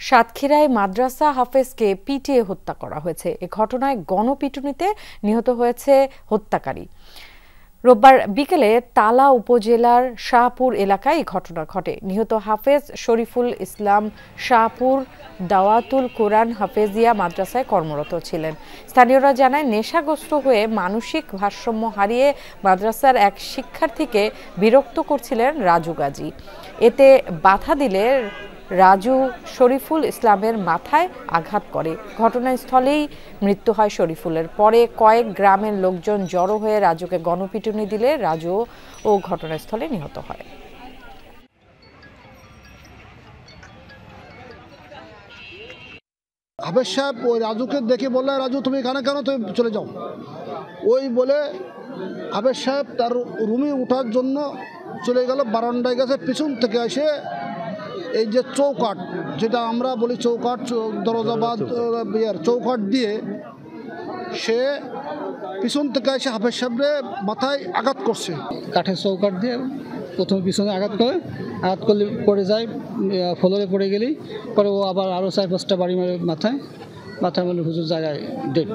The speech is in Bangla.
সাতক্ষীরায় মাদ্রাসা হাফেজকে পিটিয়ে হত্যা করা হয়েছে। এ ঘটনায় গণপিটুনিতে নিহত হয়েছে হত্যাকারী। রোববার বিকেলে তালা উপজেলার শাহপুর এলাকায় এই ঘটনা ঘটে। নিহত হাফেজ শরীফুল ইসলাম শাহপুর দাওয়াতুল কোরআন হাফেজিয়া মাদ্রাসায় কর্মরত ছিলেন। স্থানীয়রা জানায়, নেশাগ্রস্ত হয়ে মানসিক ভারসাম্য হারিয়ে মাদ্রাসার এক শিক্ষার্থীকে বিরক্ত করছিলেন রাজু গাজী। এতে বাধা দিলে রাজু শরীফুল ইসলামের মাথায় আঘাত করে। ঘটনাস্থলেই মৃত্যু হয় শরীফুলের। পরে কয়েক গ্রামের লোকজন জড়ো হয়ে রাজুকে গণপিটুনি দিলে রাজু ও ঘটনাস্থলে নিহত হয়। হাফেজ সাহেব ওই রাজুকে দেখে বললে, রাজু তুমি এখানে কেন, তুমি চলে যাও। ওই বলে হাফেজ সাহেব তার রুমে ওঠার জন্য চলে গেল, বারান্দায় গেছে। পিছন থেকে এসে এই যে চৌকাঠ, যেটা আমরা বলি চৌকাঠ, দরজা বা চৌকাঠ দিয়ে সে পিছন থেকে এসে হাফেজ সাহেবের মাথায় আঘাত করছে। কাঠের চৌকাঠ দিয়ে প্রথমে পিছনে আঘাত করলে পড়ে যায়, ফ্লোরে পড়ে গেলেই পরে ও আবার আরও 4-5টা বাড়ি মারে মাথায় মানে হুজুর জায়গায় ডেড।